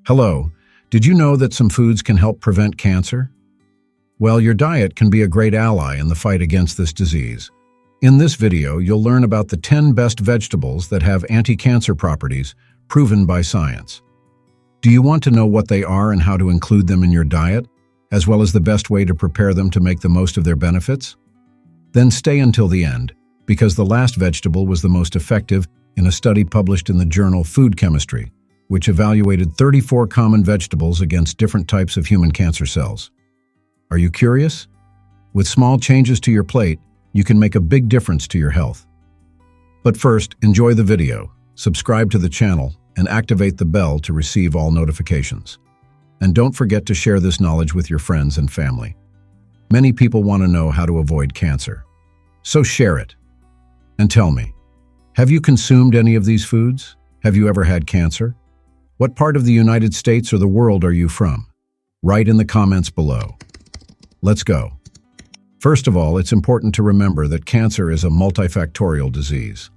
Hello, did you know that some foods can help prevent cancer? Well, your diet can be a great ally in the fight against this disease. In this video, you'll learn about the 10 best vegetables that have anti-cancer properties proven by science. Do you want to know what they are and how to include them in your diet, as well as the best way to prepare them to make the most of their benefits? Then stay until the end, because the last vegetable was the most effective in a study published in the journal Food Chemistry, which evaluated 34 common vegetables against different types of human cancer cells. Are you curious? With small changes to your plate, you can make a big difference to your health. But first, enjoy the video, subscribe to the channel, and activate the bell to receive all notifications. And don't forget to share this knowledge with your friends and family. Many people want to know how to avoid cancer. So share it. And tell me, have you consumed any of these foods? Have you ever had cancer? What part of the United States or the world are you from? Write in the comments below. Let's go. First of all, it's important to remember that cancer is a multifactorial disease.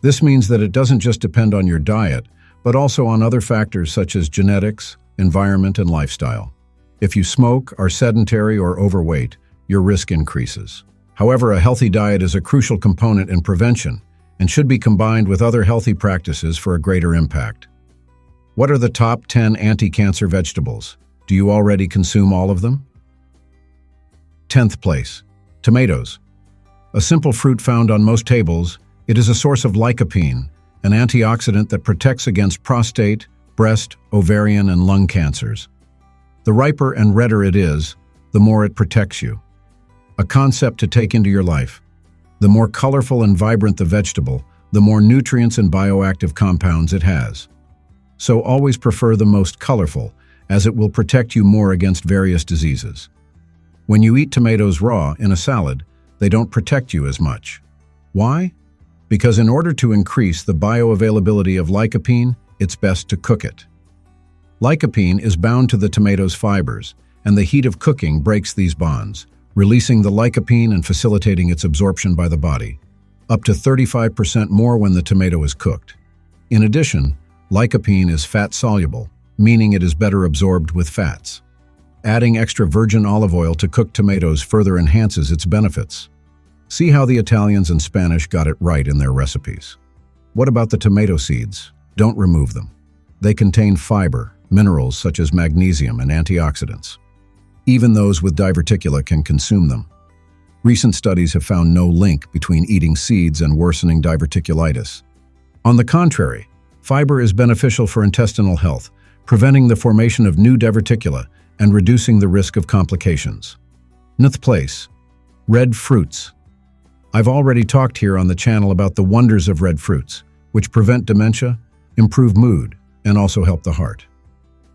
This means that it doesn't just depend on your diet, but also on other factors such as genetics, environment, and lifestyle. If you smoke, are sedentary, or overweight, your risk increases. However, a healthy diet is a crucial component in prevention and should be combined with other healthy practices for a greater impact. What are the top 10 anti-cancer vegetables? Do you already consume all of them? 10th place, tomatoes. A simple fruit found on most tables, it is a source of lycopene, an antioxidant that protects against prostate, breast, ovarian, and lung cancers. The riper and redder it is, the more it protects you. A concept to take into your life. The more colorful and vibrant the vegetable, the more nutrients and bioactive compounds it has. So always prefer the most colorful, as it will protect you more against various diseases. When you eat tomatoes raw in a salad, they don't protect you as much. Why? Because in order to increase the bioavailability of lycopene, it's best to cook it. Lycopene is bound to the tomato's fibers, and the heat of cooking breaks these bonds, releasing the lycopene and facilitating its absorption by the body, up to 35% more when the tomato is cooked. In addition, lycopene is fat-soluble, meaning it is better absorbed with fats. Adding extra virgin olive oil to cooked tomatoes further enhances its benefits. See how the Italians and Spanish got it right in their recipes. What about the tomato seeds? Don't remove them. They contain fiber, minerals such as magnesium, and antioxidants. Even those with diverticula can consume them. Recent studies have found no link between eating seeds and worsening diverticulitis. On the contrary, fiber is beneficial for intestinal health, preventing the formation of new diverticula and reducing the risk of complications. 9th place, red fruits. I've already talked here on the channel about the wonders of red fruits, which prevent dementia, improve mood, and also help the heart.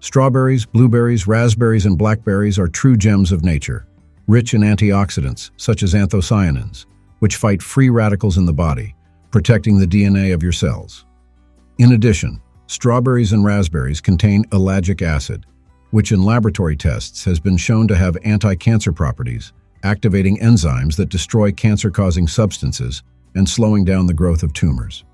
Strawberries, blueberries, raspberries, and blackberries are true gems of nature, rich in antioxidants such as anthocyanins, which fight free radicals in the body, protecting the DNA of your cells. In addition, strawberries and raspberries contain ellagic acid, which in laboratory tests has been shown to have anti-cancer properties, activating enzymes that destroy cancer-causing substances and slowing down the growth of tumors.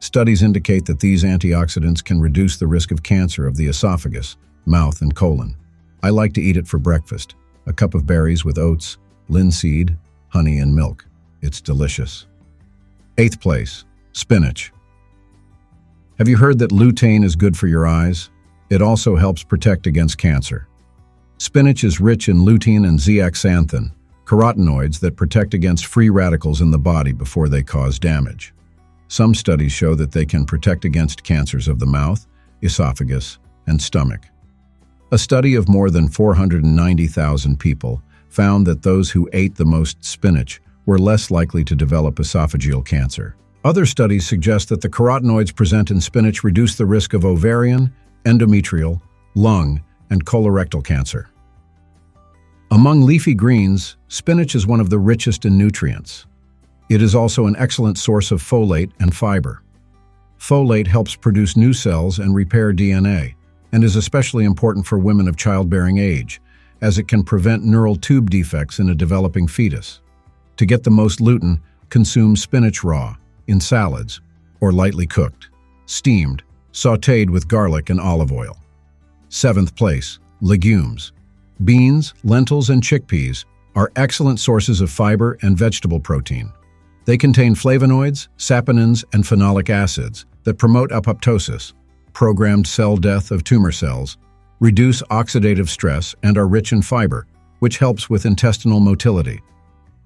Studies indicate that these antioxidants can reduce the risk of cancer of the esophagus, mouth, and colon. I like to eat it for breakfast, a cup of berries with oats, linseed, honey, and milk. It's delicious. 8th place, spinach. Have you heard that lutein is good for your eyes? It also helps protect against cancer. Spinach is rich in lutein and zeaxanthin, carotenoids that protect against free radicals in the body before they cause damage. Some studies show that they can protect against cancers of the mouth, esophagus, and stomach. A study of more than 490,000 people found that those who ate the most spinach were less likely to develop esophageal cancer. Other studies suggest that the carotenoids present in spinach reduce the risk of ovarian, endometrial, lung, and colorectal cancer. Among leafy greens, spinach is one of the richest in nutrients. It is also an excellent source of folate and fiber. Folate helps produce new cells and repair DNA, and is especially important for women of childbearing age, as it can prevent neural tube defects in a developing fetus. To get the most lutein, consume spinach raw, in salads, or lightly cooked, steamed, sautéed with garlic and olive oil. Seventh place, legumes. Beans, lentils, and chickpeas are excellent sources of fiber and vegetable protein. They contain flavonoids, saponins, and phenolic acids that promote apoptosis, programmed cell death of tumor cells, reduce oxidative stress, and are rich in fiber, which helps with intestinal motility.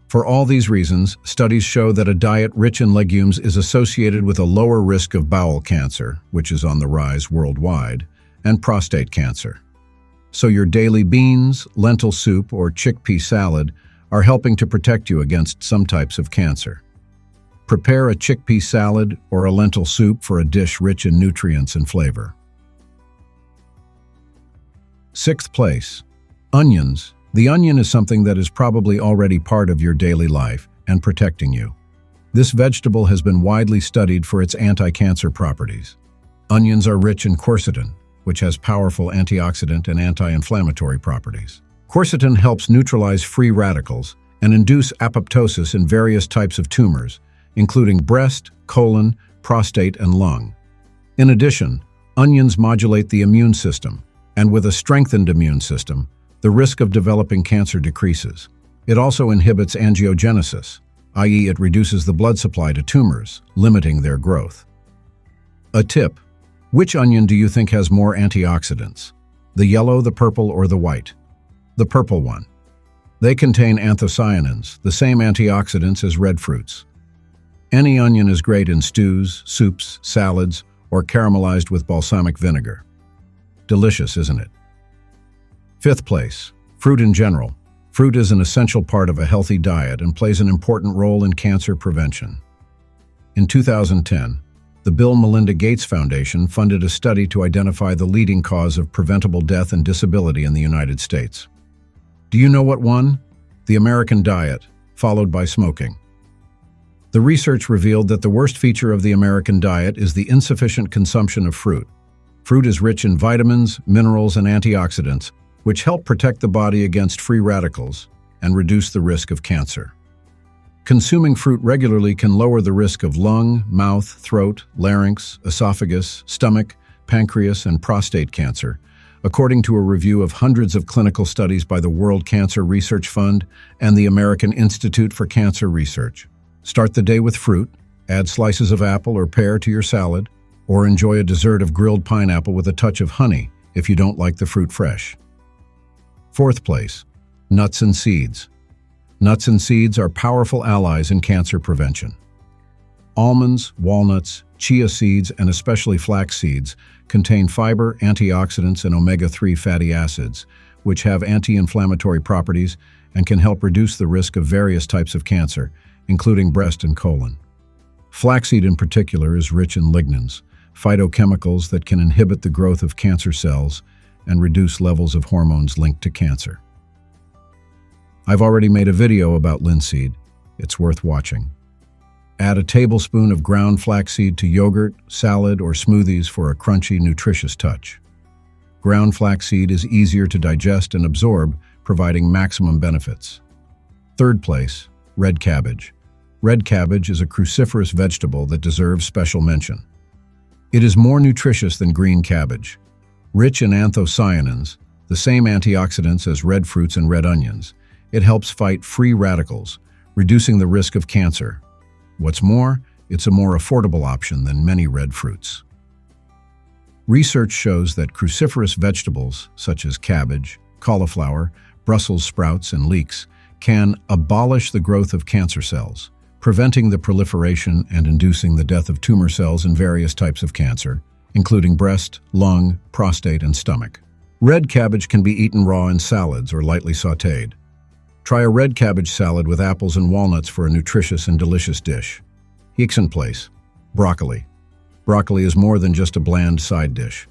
For all these reasons, studies show that a diet rich in legumes is associated with a lower risk of bowel cancer, which is on the rise worldwide, and prostate cancer. So your daily beans, lentil soup, or chickpea salad are helping to protect you against some types of cancer. Prepare a chickpea salad or a lentil soup for a dish rich in nutrients and flavor. Sixth place, onions. The onion is something that is probably already part of your daily life and protecting you. This vegetable has been widely studied for its anti-cancer properties. Onions are rich in quercetin, which has powerful antioxidant and anti-inflammatory properties. Quercetin helps neutralize free radicals and induce apoptosis in various types of tumors, including breast, colon, prostate, and lung. In addition, onions modulate the immune system, and with a strengthened immune system, the risk of developing cancer decreases. It also inhibits angiogenesis, i.e., it reduces the blood supply to tumors, limiting their growth. A tip: which onion do you think has more antioxidants? The yellow, the purple, or the white? The purple one. They contain anthocyanins, the same antioxidants as red fruits. Any onion is great in stews, soups, salads, or caramelized with balsamic vinegar. Delicious, isn't it? Fifth place, fruit in general. Fruit is an essential part of a healthy diet and plays an important role in cancer prevention. In 2010, the Bill and Melinda Gates Foundation funded a study to identify the leading cause of preventable death and disability in the United States. Do you know what won? The American diet, followed by smoking. The research revealed that the worst feature of the American diet is the insufficient consumption of fruit. Fruit is rich in vitamins, minerals, and antioxidants, which help protect the body against free radicals and reduce the risk of cancer. Consuming fruit regularly can lower the risk of lung, mouth, throat, larynx, esophagus, stomach, pancreas, and prostate cancer, according to a review of hundreds of clinical studies by the World Cancer Research Fund and the American Institute for Cancer Research. Start the day with fruit, add slices of apple or pear to your salad, or enjoy a dessert of grilled pineapple with a touch of honey if you don't like the fruit fresh. Fourth place, nuts and seeds. Nuts and seeds are powerful allies in cancer prevention. Almonds, walnuts, chia seeds, and especially flax seeds contain fiber, antioxidants, and omega-3 fatty acids, which have anti-inflammatory properties and can help reduce the risk of various types of cancer, including breast and colon. Flaxseed in particular is rich in lignans, phytochemicals that can inhibit the growth of cancer cells and reduce levels of hormones linked to cancer. I've already made a video about linseed. It's worth watching. Add a tablespoon of ground flaxseed to yogurt, salad, or smoothies for a crunchy, nutritious touch. Ground flaxseed is easier to digest and absorb, providing maximum benefits. Third place, red cabbage. Red cabbage is a cruciferous vegetable that deserves special mention. It is more nutritious than green cabbage. Rich in anthocyanins, the same antioxidants as red fruits and red onions, it helps fight free radicals, reducing the risk of cancer. What's more, it's a more affordable option than many red fruits. Research shows that cruciferous vegetables, such as cabbage, cauliflower, Brussels sprouts, and leeks, can abolish the growth of cancer cells, preventing the proliferation and inducing the death of tumor cells in various types of cancer, including breast, lung, prostate, and stomach. Red cabbage can be eaten raw in salads or lightly sautéed. Try a red cabbage salad with apples and walnuts for a nutritious and delicious dish. Hixon place, broccoli. Broccoli is more than just a bland side dish.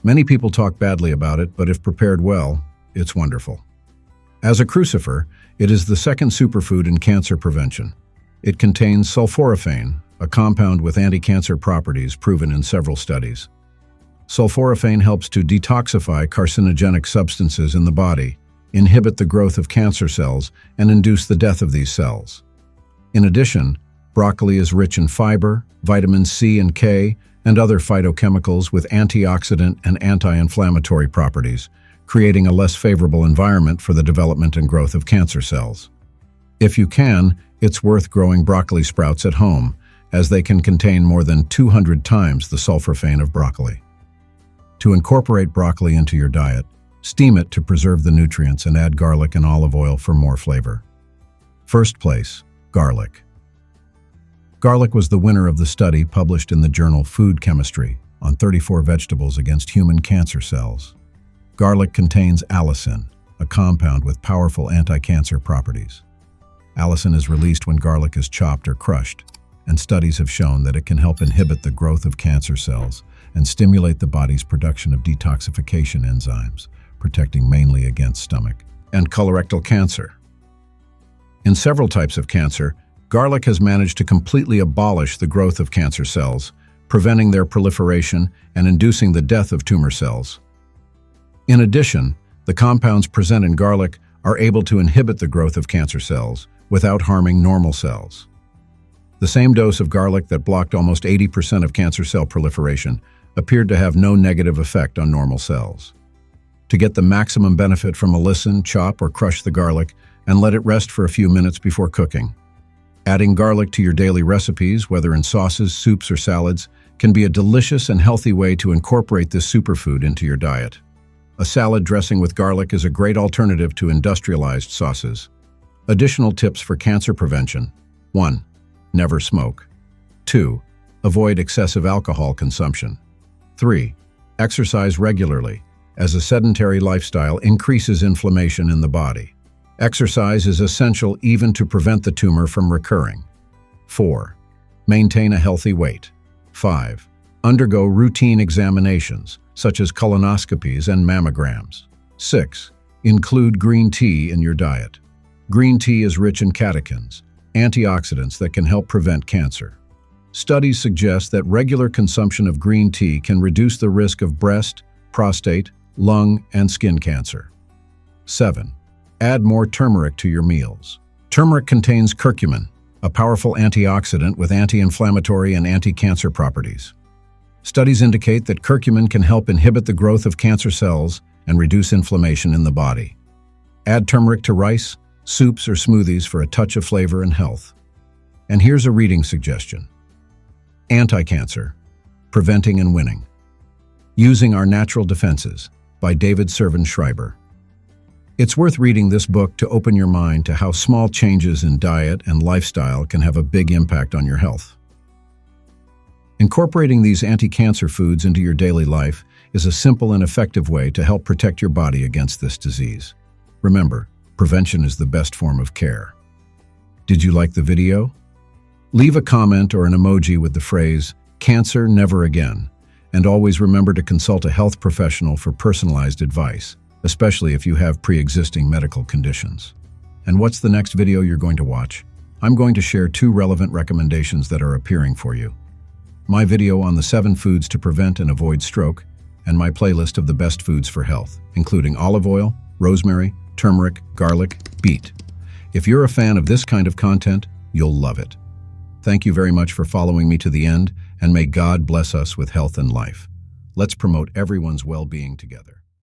Many people talk badly about it, but if prepared well, it's wonderful. As a crucifer, it is the second superfood in cancer prevention. It contains sulforaphane, a compound with anti-cancer properties proven in several studies. Sulforaphane helps to detoxify carcinogenic substances in the body, inhibit the growth of cancer cells, and induce the death of these cells. In addition, broccoli is rich in fiber, vitamins C and K, and other phytochemicals with antioxidant and anti-inflammatory properties, creating a less favorable environment for the development and growth of cancer cells. If you can, it's worth growing broccoli sprouts at home, as they can contain more than 200 times the sulforaphane of broccoli. To incorporate broccoli into your diet, steam it to preserve the nutrients and add garlic and olive oil for more flavor. First place, garlic. Garlic was the winner of the study published in the journal Food Chemistry on 34 vegetables against human cancer cells. Garlic contains allicin, a compound with powerful anti-cancer properties. Allicin is released when garlic is chopped or crushed, and studies have shown that it can help inhibit the growth of cancer cells and stimulate the body's production of detoxification enzymes, protecting mainly against stomach and colorectal cancer. In several types of cancer, garlic has managed to completely abolish the growth of cancer cells, preventing their proliferation and inducing the death of tumor cells. In addition, the compounds present in garlic are able to inhibit the growth of cancer cells without harming normal cells. The same dose of garlic that blocked almost 80% of cancer cell proliferation appeared to have no negative effect on normal cells. To get the maximum benefit from allicin, chop or crush the garlic and let it rest for a few minutes before cooking. Adding garlic to your daily recipes, whether in sauces, soups, or salads, can be a delicious and healthy way to incorporate this superfood into your diet. A salad dressing with garlic is a great alternative to industrialized sauces. Additional tips for cancer prevention. 1. Never smoke. 2. Avoid excessive alcohol consumption. 3. Exercise regularly, as a sedentary lifestyle increases inflammation in the body. Exercise is essential even to prevent the tumor from recurring. 4. Maintain a healthy weight. 5. Undergo routine examinations, such as colonoscopies and mammograms. 6. Include green tea in your diet. Green tea is rich in catechins, antioxidants that can help prevent cancer. Studies suggest that regular consumption of green tea can reduce the risk of breast, prostate, lung, and skin cancer. 7. Add more turmeric to your meals. Turmeric contains curcumin, a powerful antioxidant with anti-inflammatory and anti-cancer properties. Studies indicate that curcumin can help inhibit the growth of cancer cells and reduce inflammation in the body. Add turmeric to rice, soups, or smoothies for a touch of flavor and health. And here's a reading suggestion. Anti-Cancer, Preventing and Winning. Using Our Natural Defenses by David Servan-Schreiber. It's worth reading this book to open your mind to how small changes in diet and lifestyle can have a big impact on your health. Incorporating these anti-cancer foods into your daily life is a simple and effective way to help protect your body against this disease. Remember, prevention is the best form of care. Did you like the video? Leave a comment or an emoji with the phrase, "Cancer never again," and always remember to consult a health professional for personalized advice, especially if you have pre-existing medical conditions. And what's the next video you're going to watch? I'm going to share 2 relevant recommendations that are appearing for you. My video on the 7 foods to prevent and avoid stroke, and my playlist of the best foods for health, including olive oil, rosemary, turmeric, garlic, beet. If you're a fan of this kind of content, you'll love it. Thank you very much for following me to the end, and may God bless us with health and life. Let's promote everyone's well-being together.